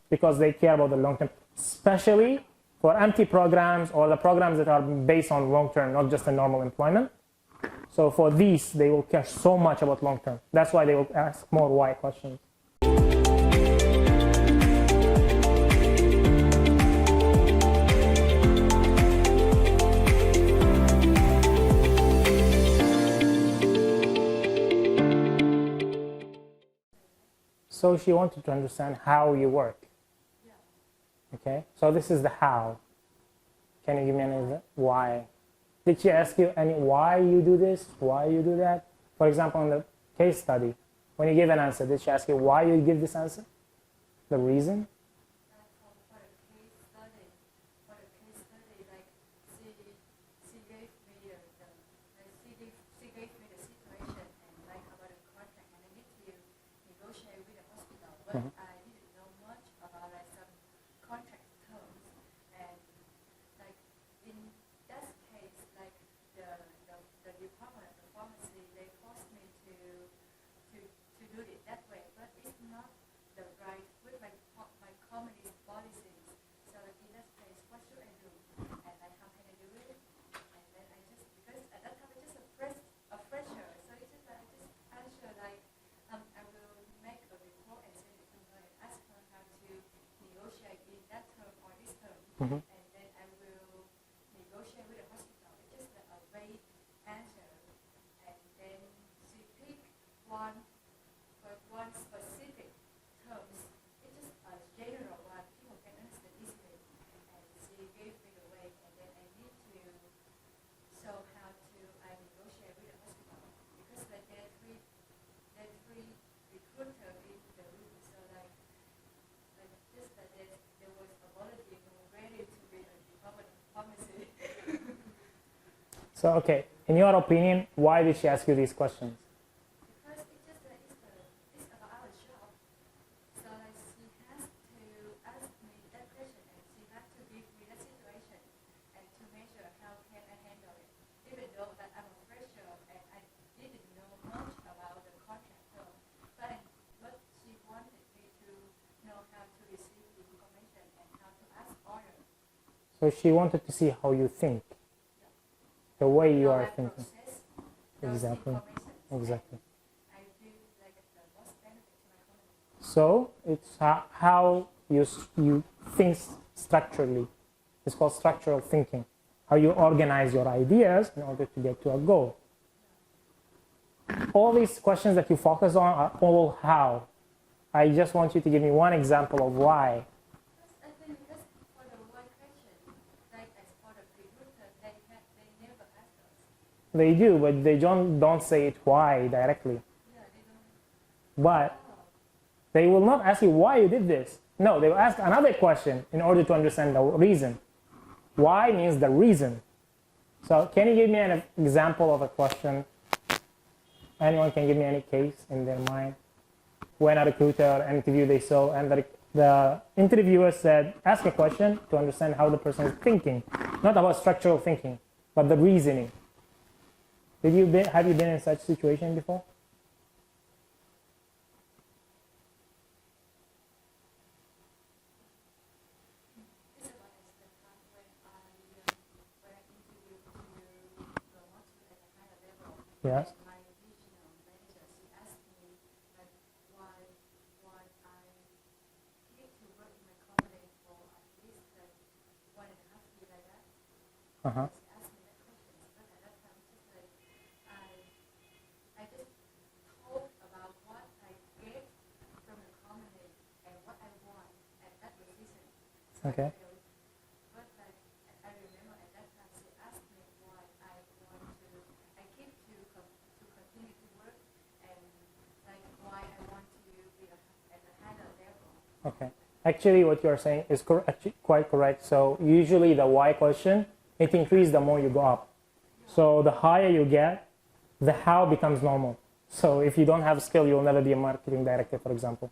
because they care about the long term, especially for empty programs or the programs that are based on long term, not just a normal employment. So for these, they will care so much about long term. That's why they will ask more why questions. So she wanted to understand how you work. Okay, so this is the how. Can you give me any why? Did she ask you any why you do this, why you do that? For example, in the case study, when you give an answer, did she ask you why you give this answer? The reason? I didn't know much about like some contract terms, and like in that case, like the department of the pharmacy, they forced me to do it that way, but it's not the right with my company's policies. So like in that case, what should I do? And like how can I do it? And then I just, because at that time I just a fresher, so it's just like I just answer like I will make a report and send it to her and ask her how to negotiate in that term or this term. Mm-hmm. And then I will negotiate with the hospital. It's just a vague answer. And then she picked one specific terms. It's just a general one. People can understand easily. And she gave me the way. And then I need to show how to negotiate with the hospital. Because like there are three recruiter in the room, so like just that there was a volunteer who was ready to be a department of pharmacy. So, okay, in your opinion, why did she ask you these questions? Because it's just that it's about our job. So like she has to ask me that question, and she has to give me that situation, and to measure how can I handle it. Even though that I'm a fresher and I didn't know much about the contract term, but she wanted me to know how to receive the information and how to ask order. So she wanted to see how you think, the way you are thinking. Exactly. Exactly. I feel like the most benefit to my company. So it's how you think structurally. It's called structural thinking. How you organize your ideas in order to get to a goal. All these questions that you focus on are all how. I just want you to give me one example of why. I think that's for the one question, like as for the recruiter, they never ask us. They do, but they don't say it why directly. Yeah, they don't. But they will not ask you why you did this. No, they will ask another question in order to understand the reason. Why means the reason. So can you give me an example of a question? Anyone can give me any case in their mind? When a recruiter interview they saw and the interviewer said, ask a question to understand how the person is thinking. Not about structural thinking, but the reasoning. Have you been in such situation before? Yes. My regional manager, she asked me like why I need to work in my company for at least like 1.5 years like that. Uh-huh. She asked me that question, but at that time just like I just told about what I get from the company and what I want at that position. So Okay. but like I remember at that time she asked me why I want to continue to work and like why I want to be at a higher level. Okay. Actually, what you're saying is quite correct. So usually the why question, it increases the more you go up. So the higher you get, the how becomes normal. So if you don't have skill, you'll never be a marketing director, for example.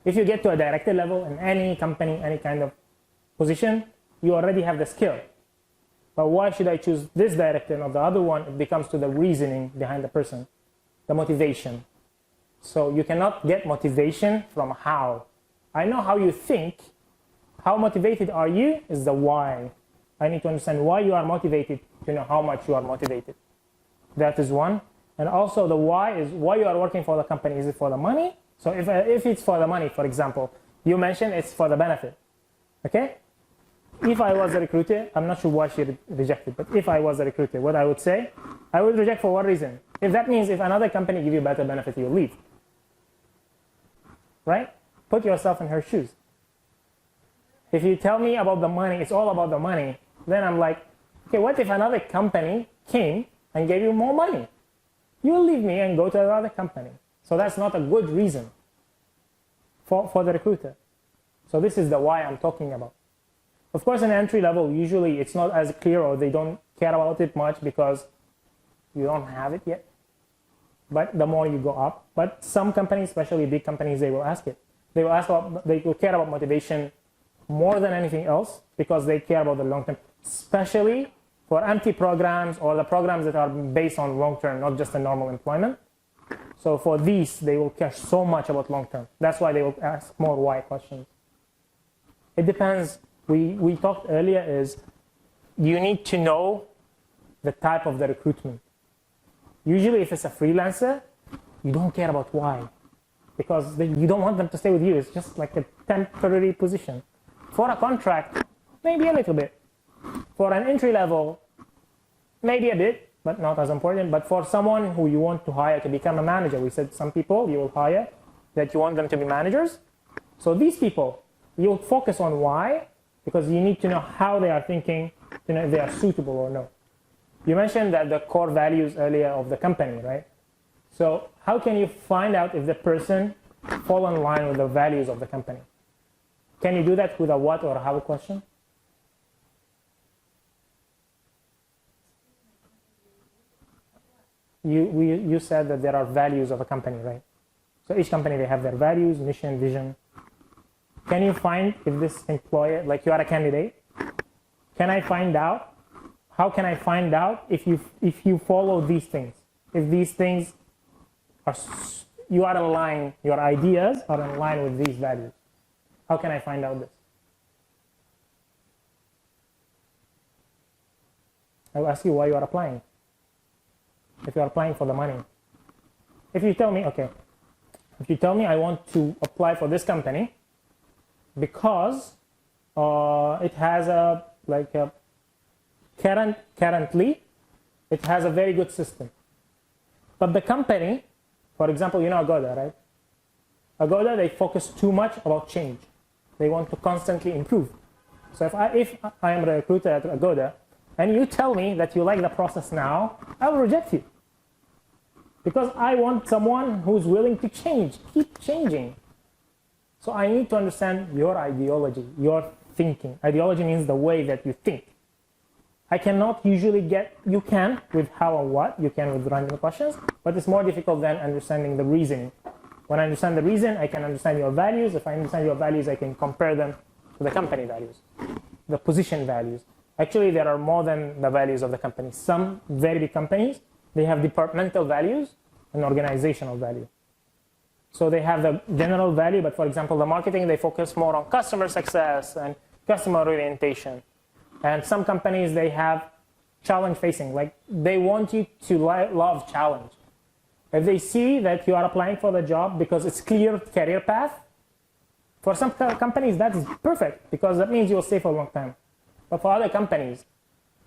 If you get to a director level in any company, any kind of position, you already have the skill. But why should I choose this director and not the other one? It becomes to the reasoning behind the person, the motivation. So you cannot get motivation from how. I know how you think, how motivated are you is the why. I need to understand why you are motivated to know how much you are motivated. That is one. And also the why is why you are working for the company. Is it for the money? So if it's for the money, for example, you mentioned it's for the benefit. Okay? If I was a recruiter, I'm not sure why she rejected, but if I was a recruiter, what I would say, I would reject for one reason. If that means if another company give you better benefit, you'll leave. Right? Put yourself in her shoes. If you tell me about the money, it's all about the money, then I'm like, okay, what if another company came and gave you more money? You will leave me and go to another company. So that's not a good reason for the recruiter. So this is the why I'm talking about. Of course, in entry level, usually it's not as clear or they don't care about it much because you don't have it yet. But the more you go up, but some companies, especially big companies, they will ask it. They will care about motivation more than anything else because they care about the long term, especially for empty programs or the programs that are based on long term, not just a normal employment. So for these, they will care so much about long term. That's why they will ask more why questions. It depends. We talked earlier is you need to know the type of the recruitment. Usually if it's a freelancer, you don't care about why because you don't want them to stay with you. It's just like a temporary position. For a contract, maybe a little bit. For an entry level, maybe a bit, but not as important. But for someone who you want to hire to become a manager, we said some people you will hire that you want them to be managers. So these people, you'll focus on why because you need to know how they are thinking, to know if they are suitable or no. You mentioned that the core values earlier of the company, right? So how can you find out if the person fall in line with the values of the company? Can you do that with a what or how question? You said that there are values of a company, right? So each company, they have their values, mission, vision. Can you find if this employer, like you are a candidate, can I find out? How can I find out if you follow these things? If these things you are in line, your ideas are in line with these values. How can I find out this? I will ask you why you are applying. If you are applying for the money. If you tell me, okay, if you tell me I want to apply for this company because it has currently it has a very good system. But the company, for example, you know Agoda, right? Agoda, they focus too much about change. They want to constantly improve. So if I am a recruiter at Agoda and you tell me that you like the process now, I will reject you. Because I want someone who's willing to change, keep changing. So I need to understand your ideology, your thinking. Ideology means the way that you think. I cannot usually you can with how and what, you can with random questions, but it's more difficult than understanding the reasoning. When I understand the reason, I can understand your values. If I understand your values, I can compare them to the company values, the position values. Actually, there are more than the values of the company. Some very big companies, they have departmental values and organizational value. So they have the general value, but for example, the marketing, they focus more on customer success and customer orientation. And some companies, they have challenge facing, like they want you to love challenge. If they see that you are applying for the job because it's clear career path, for some companies that is perfect because that means you'll stay for a long time. But for other companies,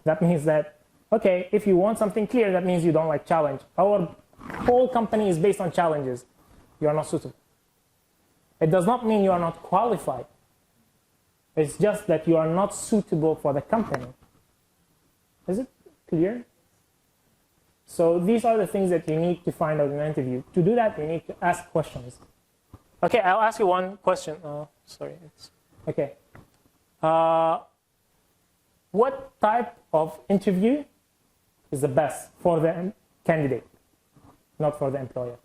that means that, okay, if you want something clear, that means you don't like challenge. Our whole company is based on challenges. You are not suitable. It does not mean you are not qualified. It's just that you are not suitable for the company. Is it clear? So these are the things that you need to find out in an interview. To do that, you need to ask questions. Okay, I'll ask you one question. Okay. What type of interview is the best for the candidate, not for the employer?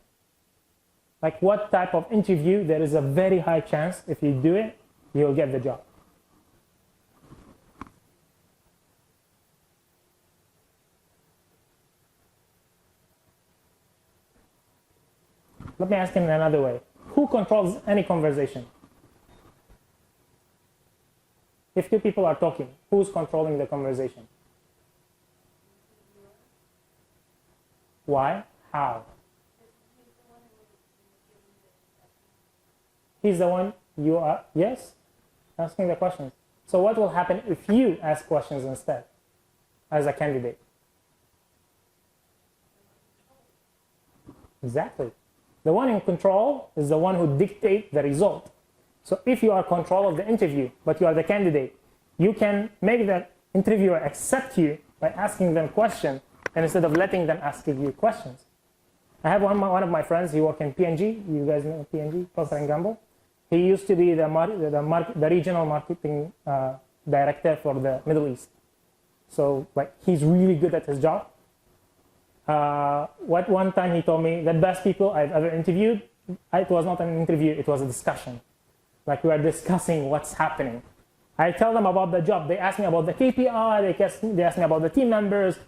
Like what type of interview, there is a very high chance if you do it, you'll get the job. Let me ask in another way. Who controls any conversation? If two people are talking, who's controlling the conversation? Why? How? He's the one you are, yes, asking the questions. So what will happen if you ask questions instead as a candidate? Exactly. The one in control is the one who dictates the result. So if you are in control of the interview, but you are the candidate, you can make the interviewer accept you by asking them questions, and instead of letting them ask you questions. I have one of my friends, he works in P&G. You guys know P&G, Procter & Gamble. He used to be the regional marketing director for the Middle East. So like he's really good at his job. One time he told me the best people I've ever interviewed, it was not an interview, it was a discussion. Like we are discussing what's happening. I tell them about the job. They ask me about the KPI, they ask me about the team members,